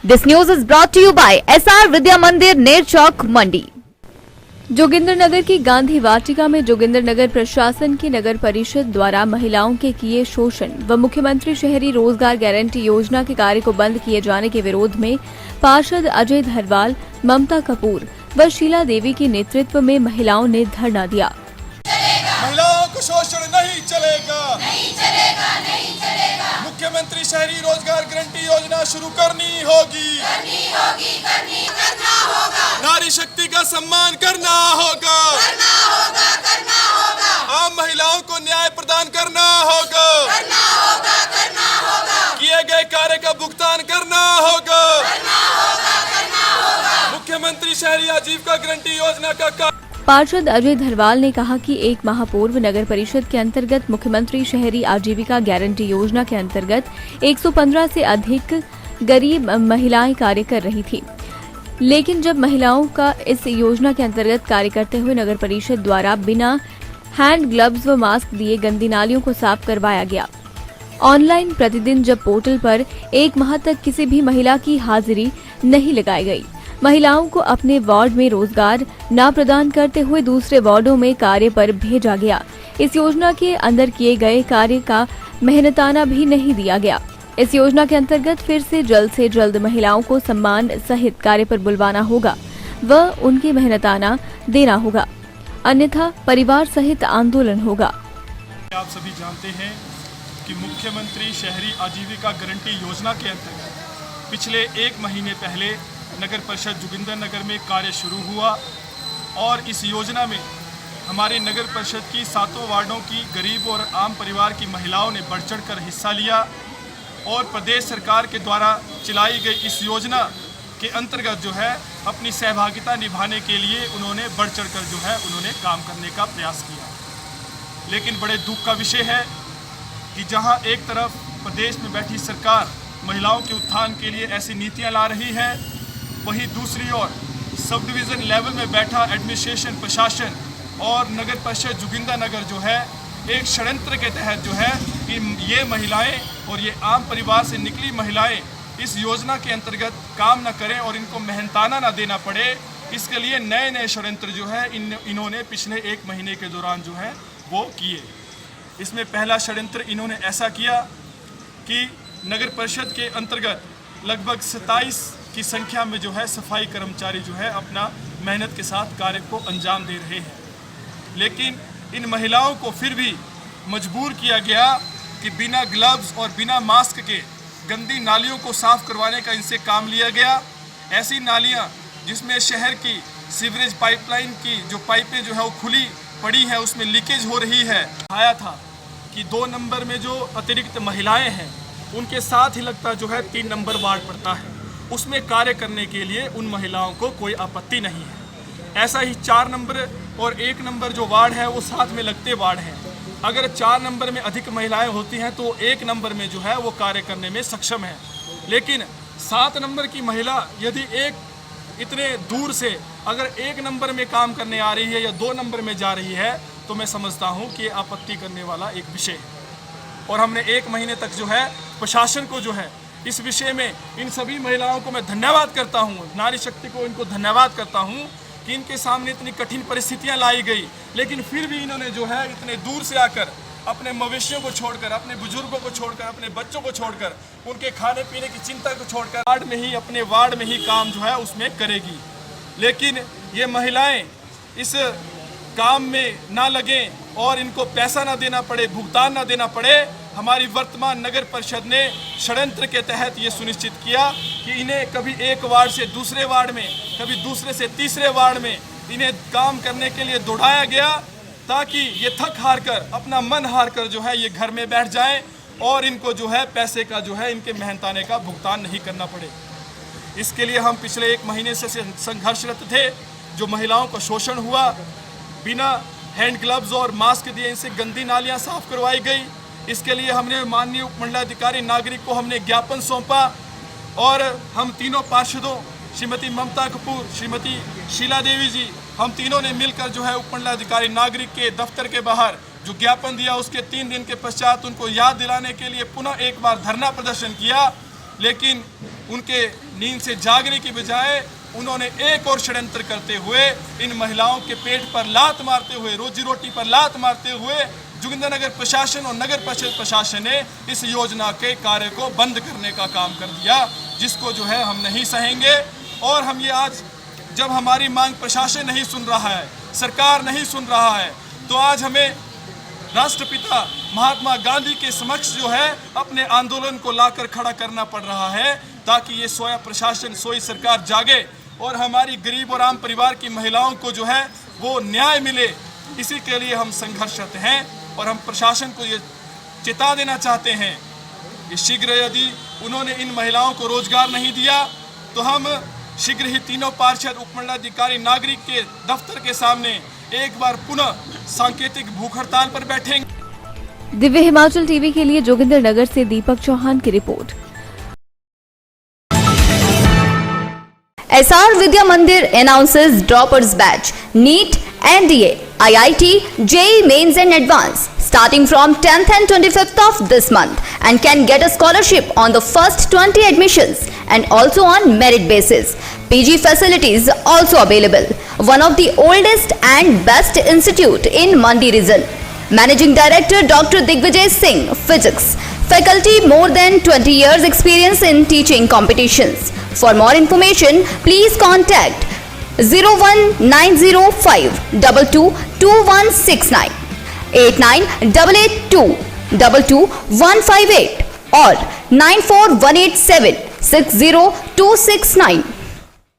This news is brought to you by SR Vidya Mandir नेर चौक मंडी। जोगिंद्रनगर की गांधी वाटिका में जोगिंद्रनगर प्रशासन की नगर परिषद द्वारा महिलाओं के किए शोषण व मुख्यमंत्री शहरी रोजगार गारंटी योजना के कार्य को बंद किए जाने के विरोध में पार्षद अजय धरवाल, ममता कपूर व शीला देवी के नेतृत्व में महिलाओं ने धरना दिया। महिलाओं को शोषण नहीं चलेगा, नहीं चलेगा, नहीं चलेगा। मुख्यमंत्री शहरी रोजगार गारंटी योजना शुरू करनी होगी, करना होगा। नारी शक्ति का सम्मान करना होगा, करना होगा। आम महिलाओं को न्याय प्रदान करना होगा, करना होगा। किए गए कार्य का भुगतान करना होगा, करना होगा। मुख्यमंत्री शहरी आजीविका गारंटी योजना का पार्षद अजय धरवाल ने कहा कि एक माह पूर्व नगर परिषद के अंतर्गत मुख्यमंत्री शहरी आजीविका गारंटी योजना के अंतर्गत 115 से अधिक गरीब महिलाएं कार्य कर रही थी, लेकिन जब महिलाओं का इस योजना के अंतर्गत कार्य करते हुए नगर परिषद द्वारा बिना हैंड ग्लव्स व मास्क दिए गंदी नालियों को साफ करवाया गया। ऑनलाइन प्रतिदिन जब पोर्टल पर एक माह तक किसी भी महिला की हाजिरी नहीं लगाई गई, महिलाओं को अपने वार्ड में रोजगार न प्रदान करते हुए दूसरे वार्डों में कार्य पर भेजा गया। इस योजना के अंदर किए गए कार्य का मेहनताना भी नहीं दिया गया। इस योजना के अंतर्गत फिर से जल्द महिलाओं को सम्मान सहित कार्य पर बुलवाना होगा व उनकी मेहनताना देना होगा, अन्यथा परिवार सहित आंदोलन होगा। आप सभी जानते हैं कि मुख्यमंत्री शहरी आजीविका गारंटी योजना के अंतर्गत पिछले एक महीने पहले नगर परिषद जोगिंद्रनगर में कार्य शुरू हुआ और इस योजना में हमारे नगर परिषद की 7 वार्डों की गरीब और आम परिवार की महिलाओं ने बढ़ चढ़कर हिस्सा लिया और प्रदेश सरकार के द्वारा चलाई गई इस योजना के अंतर्गत जो है अपनी सहभागिता निभाने के लिए उन्होंने बढ़ चढ़कर जो है उन्होंने काम करने का प्रयास किया। लेकिन बड़े दुख का विषय है कि जहां एक तरफ प्रदेश में बैठी सरकार महिलाओं के उत्थान के लिए ऐसी नीतियां ला रही है, वहीं दूसरी ओर सब डिवीज़न लेवल में बैठा एडमिनिस्ट्रेशन प्रशासन और नगर परिषद जोगिंद्रनगर जो है एक षड्यंत्र के तहत जो है कि ये महिलाएं और ये आम परिवार से निकली महिलाएं इस योजना के अंतर्गत काम न करें और इनको मेहनताना न देना पड़े, इसके लिए नए नए षड्यंत्र जो है इन्होंने पिछले एक महीने के दौरान जो है वो किए। इसमें पहला षड्यंत्र इन्होंने ऐसा किया कि नगर परिषद के अंतर्गत लगभग 27 की संख्या में जो है सफाई कर्मचारी जो है अपना मेहनत के साथ कार्य को अंजाम दे रहे हैं, लेकिन इन महिलाओं को फिर भी मजबूर किया गया कि बिना ग्लव्स और बिना मास्क के गंदी नालियों को साफ करवाने का इनसे काम लिया गया। ऐसी नालियां जिसमें शहर की सीवरेज पाइपलाइन की जो पाइपें जो है वो खुली पड़ी है, उसमें लीकेज हो रही है। आया था कि 2 नंबर में जो अतिरिक्त महिलाएं हैं उनके साथ ही लगता जो है 3 नंबर वार्ड पड़ता है, उसमें कार्य करने के लिए उन महिलाओं को कोई आपत्ति नहीं है। ऐसा ही 4 नंबर और 1 नंबर जो वार्ड है वो साथ में लगते वार्ड हैं। अगर 4 नंबर में अधिक महिलाएं होती हैं तो 1 नंबर में जो है वो कार्य करने में सक्षम है, लेकिन 7 नंबर की महिला यदि इतने दूर से अगर 1 नंबर में काम करने आ रही है या 2 नंबर में जा रही है तो मैं समझता हूँ कि आपत्ति करने वाला एक विषय है। और हमने 1 महीने तक जो है प्रशासन को जो है इस विषय में इन सभी महिलाओं को मैं धन्यवाद करता हूँ, नारी शक्ति को इनको धन्यवाद करता हूँ कि इनके सामने इतनी कठिन परिस्थितियाँ लाई गई, लेकिन फिर भी इन्होंने जो है इतने दूर से आकर अपने मवेशियों को छोड़कर, अपने बुजुर्गों को छोड़कर, अपने बच्चों को छोड़कर, उनके खाने पीने की चिंता को छोड़कर वार्ड में ही अपने वार्ड में ही काम जो है उसमें करेगी। लेकिन ये महिलाएं इस काम में ना लगें और इनको पैसा ना देना पड़े, भुगतान ना देना पड़े, हमारी वर्तमान नगर परिषद ने षड्यंत्र के तहत ये सुनिश्चित किया कि इन्हें कभी एक वार्ड से दूसरे वार्ड में, कभी दूसरे से तीसरे वार्ड में इन्हें काम करने के लिए दौड़ाया गया ताकि ये थक हार कर, अपना मन हार कर जो है ये घर में बैठ जाएं और इनको जो है पैसे का जो है इनके मेहनताने का भुगतान नहीं करना पड़े। इसके लिए हम पिछले 1 महीने से संघर्षरत थे। जो महिलाओं का शोषण हुआ, बिना हैंड ग्लव्स और मास्क दिए इनसे गंदी नालियाँ साफ करवाई गई। इसके लिए हमने माननीय उपमंडलाधिकारी नागरिक को हमने ज्ञापन सौंपा और हम तीनों पार्षदों श्रीमती ममता कपूर, श्रीमती शीला देवी जी, हम तीनों ने मिलकर जो है उपमंडलाधिकारी नागरिक के दफ्तर के बाहर जो ज्ञापन दिया उसके 3 दिन के पश्चात उनको याद दिलाने के लिए पुनः एक बार धरना प्रदर्शन किया लेकिन उनके नींद से जागने की बजाय उन्होंने एक और षड्यंत्र करते हुए इन महिलाओं के पेट पर लात मारते हुए, रोजी रोटी पर लात मारते हुए जोगिंदरनगर प्रशासन और नगर परिषद प्रशासन ने इस योजना के कार्य को बंद करने का काम कर दिया, जिसको जो है हम नहीं सहेंगे। और हम ये आज जब हमारी मांग प्रशासन नहीं सुन रहा है, सरकार नहीं सुन रहा है, तो आज हमें राष्ट्रपिता महात्मा गांधी के समक्ष जो है अपने आंदोलन को लाकर खड़ा करना पड़ रहा है, ताकि ये सोया प्रशासन, सोई सरकार जागे और हमारी गरीब और आम परिवार की महिलाओं को जो है वो न्याय मिले। इसी के लिए हम संघर्षरत हैं और हम प्रशासन को ये चेता देना चाहते हैं कि शीघ्र यदि उन्होंने इन महिलाओं को रोजगार नहीं दिया तो हम शीघ्र ही तीनों पार्षद, उपमंडलाधिकारी, नागरिक के दफ्तर के सामने एक बार पुनः सांकेतिक भूख हड़ताल पर बैठेंगे। दिव्य हिमाचल टीवी के लिए जोगिंदरनगर से दीपक चौहान की report. SR Vidya Mandir announces droppers batch, NEET, NDA, IIT, JEE Mains and Advanced starting from 10th and 25th of this month and can get a scholarship on the first 20 admissions and also on merit basis. PG facilities also available. One of the oldest and best institute in Mandi region. Managing Director Dr. Digvijay Singh, Physics. Faculty more than 20 years experience in teaching competitions. For more information, please contact 01905 222169 898882 22158 or 94187 60269.